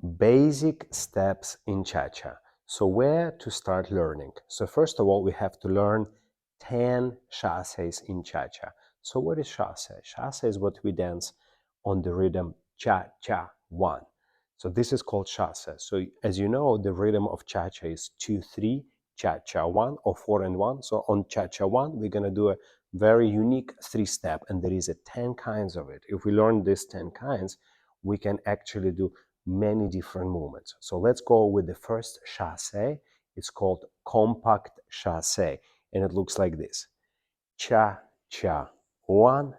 basic steps in cha-cha. So where to start learning? So first of all, we have to learn 10 chassés in cha-cha. So what is chassé? Chassé is what we dance on the rhythm cha-cha-1. So this is called chassé. So as you know, the rhythm of cha-cha is 2-3, cha-cha-1, or 4 and 1. So on cha-cha-1, we're going to do a very unique 3-step, and there is a 10 kinds of it. If we learn these 10 kinds, we can actually do many different movements. So let's go with the first chassé. It's called compact chassé, and it looks like this. Cha-cha-1,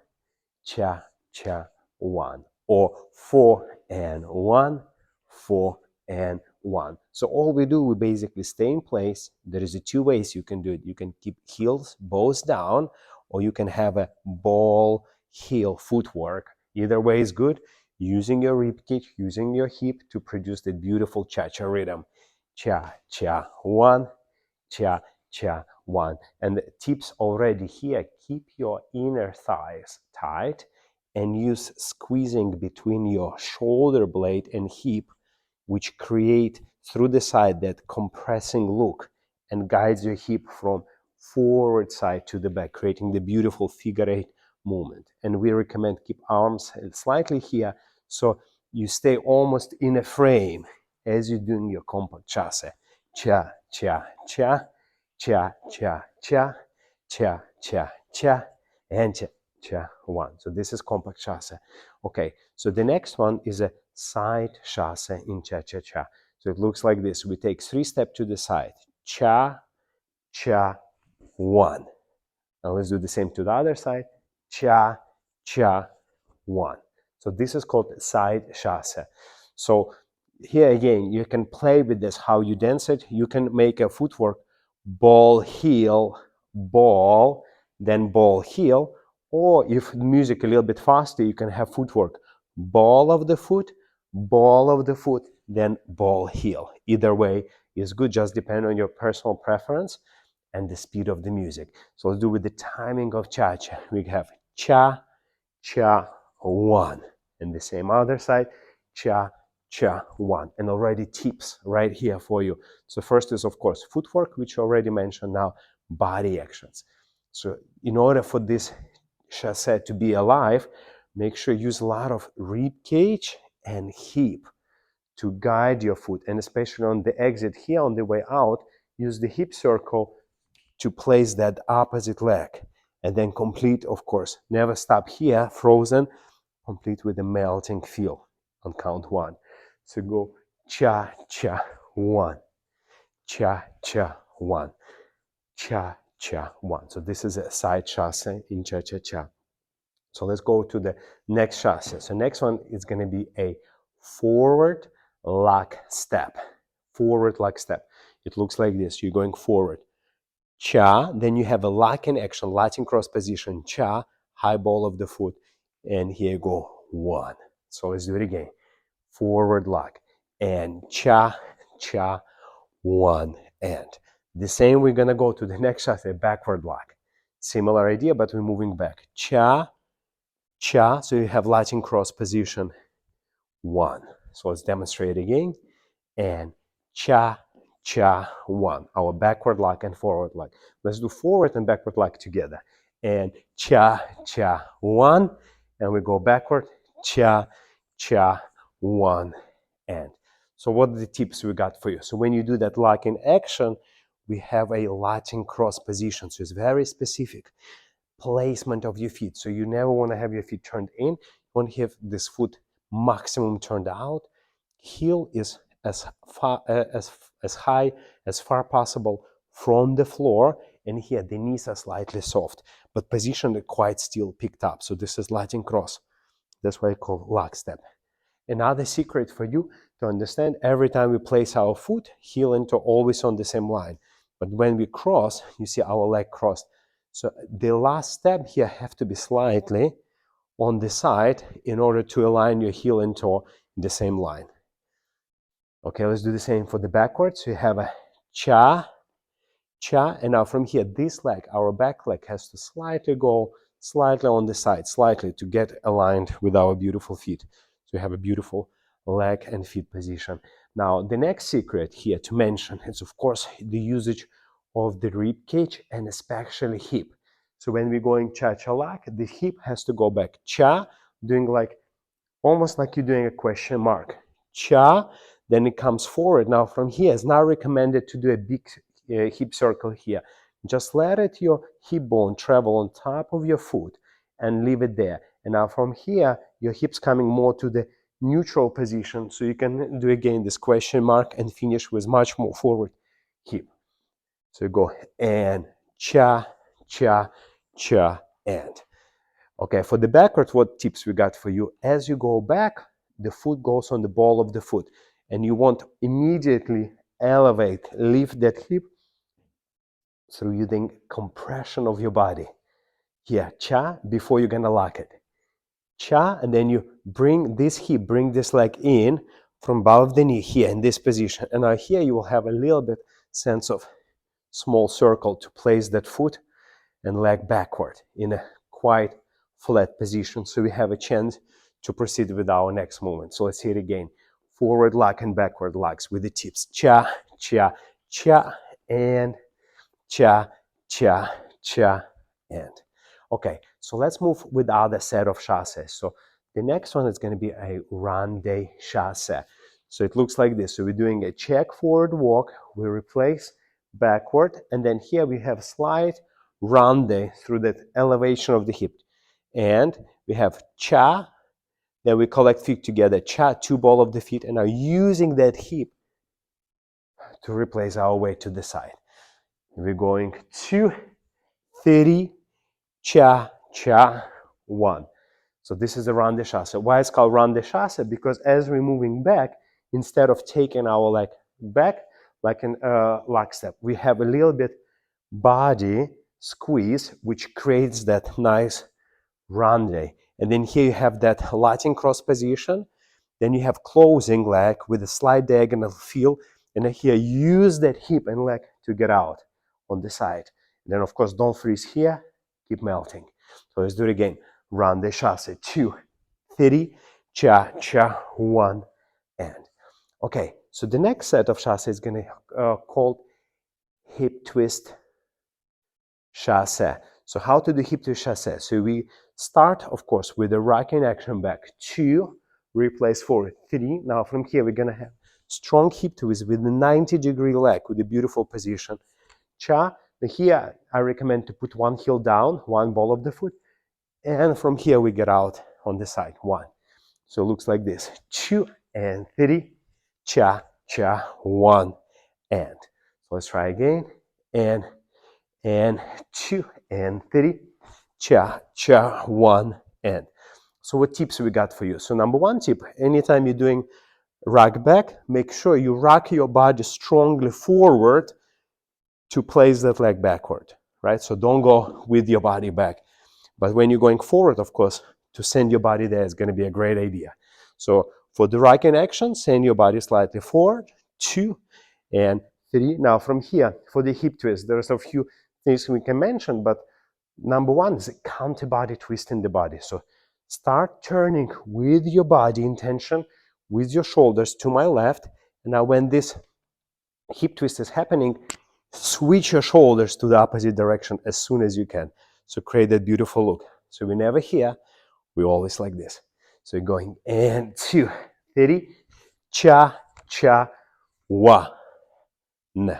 cha-cha-1, or 4 and 1, 4 and 1. So all we do, we basically stay in place. There is 2 ways you can do it. You can keep heels both down, or you can have a ball heel footwork. Either way is good. Using your ribcage, using your hip to produce the beautiful cha-cha rhythm. Cha-cha-1, cha-cha-1. And the tips already here, keep your inner thighs tight and use squeezing between your shoulder blade and hip, which create through the side that compressing look and guides your hip from forward side to the back, creating the beautiful figure 8 movement. And we recommend keep arms slightly here, so you stay almost in a frame as you're doing your compact chassé. Cha, cha, cha, cha, cha, cha, cha, cha, cha, and cha, cha, 1. So this is compact chassé. Okay, so the next one is a side chassé in cha-cha-cha. So it looks like this. We take 3 steps to the side. Cha, cha, 1. Now let's do the same to the other side. Cha, cha, 1. So this is called side chassé. So here again, you can play with this, how you dance it. You can make a footwork, ball, heel, ball, then ball, heel. Or if music a little bit faster, you can have footwork, ball of the foot, then ball, heel. Either way is good, just depend on your personal preference and the speed of the music. So let's do with the timing of cha-cha. We have cha, cha, 1. And the same other side, cha, cha, 1. And already tips right here for you. So first is, of course, footwork, which I already mentioned. Now, body actions. So in order for this chassé to be alive, make sure you use a lot of rib cage and hip to guide your foot. And especially on the exit here, on the way out, use the hip circle to place that opposite leg. And then complete, of course, never stop here, frozen, complete with a melting feel on count 1. So go cha, cha, 1, cha, cha, 1, cha, cha, 1. So this is a side chassé in cha-cha-cha. So let's go to the next chassé. So next one is going to be a forward lock step. Forward lock step. It looks like this. You're going forward. Cha, then you have a locking action, Latin cross position, cha, high ball of the foot, and here you go, 1. So let's do it again. Forward lock, and cha, cha, 1, and. The same, we're gonna go to the next shot, a backward lock. Similar idea, but we're moving back. Cha, cha, so you have Latin cross position, 1. So let's demonstrate again, and cha, cha, 1. Our backward lock and forward lock. Let's do forward and backward lock together. And cha, cha, 1. And we go backward. Cha, cha, 1. And. So what are the tips we got for you? So when you do that lock in action, we have a Latin cross position. So it's very specific. Placement of your feet. So you never want to have your feet turned in. You want to have this foot maximum turned out. Heel is as high as far possible from the floor, and here the knees are slightly soft, but positioned quite still picked up. So this is Latin cross. That's why I call lock step. Another secret for you to understand, every time we place our foot, heel and toe always on the same line. But when we cross, you see our leg crossed. So the last step here have to be slightly on the side in order to align your heel and toe in the same line. Okay, let's do the same for the backwards. So you have a cha, cha, and now from here, this leg, our back leg has to slightly go slightly on the side, slightly to get aligned with our beautiful feet. So you have a beautiful leg and feet position. Now, the next secret here to mention is, of course, the usage of the rib cage and especially hip. So when we're going cha-cha lock, the hip has to go back. Cha, doing like, almost like you're doing a question mark. Cha, then it comes forward. Now from here, it's not recommended to do a big hip circle here. Just let your hip bone travel on top of your foot and leave it there. And now from here, your hips coming more to the neutral position. So you can do again this question mark and finish with much more forward hip. So you go and cha, cha, cha, and. Okay, for the backward, what tips we got for you? As you go back, the foot goes on the ball of the foot. And you want immediately elevate, lift that hip through using compression of your body. Here, cha, before you're gonna lock it. Cha, and then you bring this hip, bring this leg in from above the knee here in this position. And now here you will have a little bit sense of small circle to place that foot and leg backward in a quite flat position, so we have a chance to proceed with our next movement. So let's see it again. Forward lock and backward locks with the tips. Cha, cha, cha, and cha, cha, cha, and. Okay, so let's move with the other set of chassés. So the next one is going to be a Rondé chassé. So it looks like this. So we're doing a check forward walk, we replace backward, and then here we have slight Rondé through that elevation of the hip. And we have cha, then we collect feet together, cha, two ball of the feet, and now using that hip to replace our weight to the side. We're going 2, 30, cha, cha, 1. So this is the Rondé chassé. Why it's called Rondé chassé? Because as we're moving back, instead of taking our leg back like an lock step, we have a little bit body squeeze, which creates that nice Rondé. And then here you have that Latin cross position. Then you have closing leg with a slight diagonal feel. And then here use that hip and leg to get out on the side. And then of course don't freeze here, keep melting. So let's do it again. Rondé chassé. 2, 30, cha, cha, 1, and. Okay, so the next set of chassé is going to called hip twist chassé. So how to do hip twist chassé? So we start, of course, with the rocking action back. 2, replace forward. 3. Now from here, we're going to have strong hip twist with the 90-degree leg with a beautiful position. Cha. Here, I recommend to put one heel down, one ball of the foot. And from here, we get out on the side. 1. So it looks like this. 2 and 3. Cha, cha, 1, and. So let's try again. And 2 and 3. Cha, cha, 1, and. So what tips we got for you? So number 1 tip, anytime you're doing rock back, make sure you rock your body strongly forward to place that leg backward, right? So don't go with your body back. But when you're going forward, of course, to send your body there is going to be a great idea. So for the rocking action, send your body slightly forward, 2 and 3. Now from here, for the hip twist, there's a few things we can mention, but number 1 is a counter body twist in the body. So start turning with your body intention, with your shoulders to my left. And now when this hip twist is happening, switch your shoulders to the opposite direction as soon as you can. So create that beautiful look. So we're never here, we're always like this. So you're going and 2, 30, cha, cha, wa, na.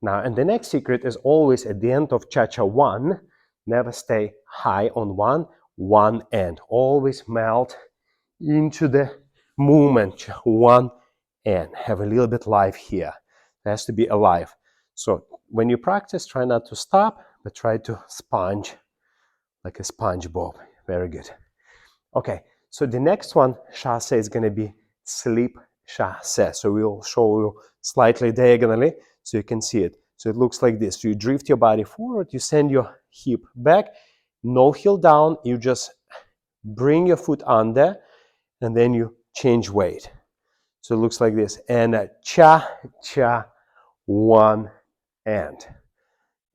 Now, and the next secret is always at the end of cha-cha 1, never stay high on one end. Always melt into the movement, 1 end. Have a little bit life here. It has to be alive. So when you practice, try not to stop, but try to sponge like a SpongeBob. Very good. Okay, so the next one, chassé, is going to be slip chassé. So we'll show you slightly diagonally so you can see it. So it looks like this. So you drift your body forward, you send your hip back, no heel down, you just bring your foot under, and then you change weight. So it looks like this. And cha, cha, 1, and.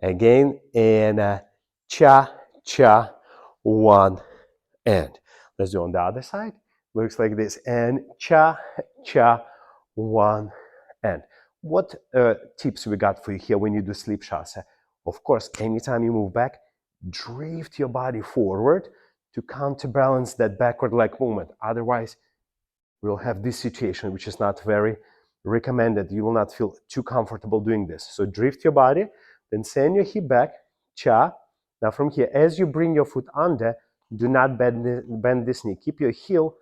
Again, and cha, cha, 1, and. Let's do on the other side. Looks like this. And cha, cha, one, and. What tips we got for you here when you do sleep chassé? Of course, anytime you move back, drift your body forward to counterbalance that backward leg movement. Otherwise, we'll have this situation, which is not very recommended. You will not feel too comfortable doing this. So drift your body, then send your hip back, cha. Now from here, as you bring your foot under, do not bend this knee. Keep your heel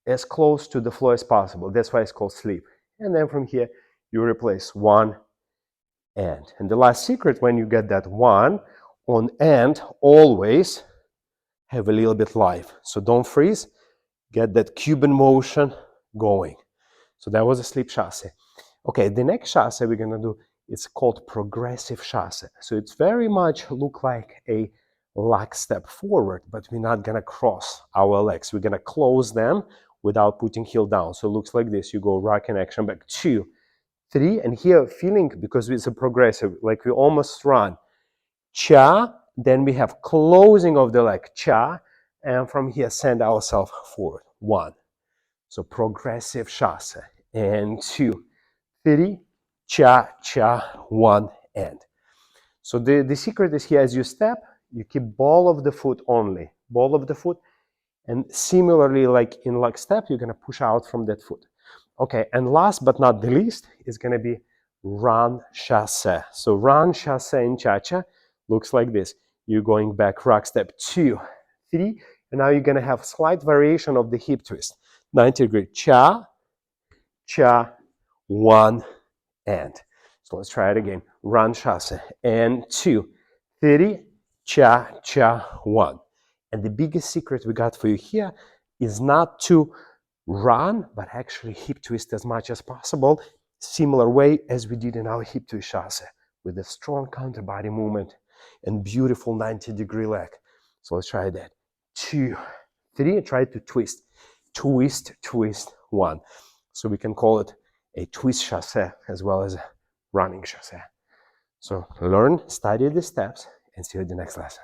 as close to the floor as possible. That's why it's called sleep. And then from here, you replace one and. And the last secret, when you get that one on and, always have a little bit life. So don't freeze. Get that Cuban motion going. So that was a sleep chassé. Okay, the next chassé we're gonna do, it's called progressive chassé. So it's very much look like a lock step forward, but we're not gonna cross our legs. We're gonna close them without putting heel down. So it looks like this. You go rock and action back, 2, 3, and here feeling, because it's a progressive, like we almost run. Cha, then we have closing of the leg, cha, and from here send ourselves forward, 1. So progressive chassé, and 2, 3, cha, cha, 1, and. So the secret is here, as you step, you keep ball of the foot only, ball of the foot, and similarly, like in leg step, you're gonna push out from that foot. Okay, and last but not the least is gonna be run chassé. So run chassé in cha-cha looks like this. You're going back, rock step, 2, 3, and now you're gonna have slight variation of the hip twist. 90-degree, cha, cha, 1, and. So let's try it again. Run chassé, and 2, 3, cha, cha, 1. And the biggest secret we got for you here is not to run, but actually hip twist as much as possible, similar way as we did in our hip twist chassé, with a strong counter body movement and beautiful 90-degree leg. So let's try that. 2, 3, and try to twist. Twist, twist, 1. So we can call it a twist chassé as well as a running chassé. So learn, study the steps, and see you in the next lesson.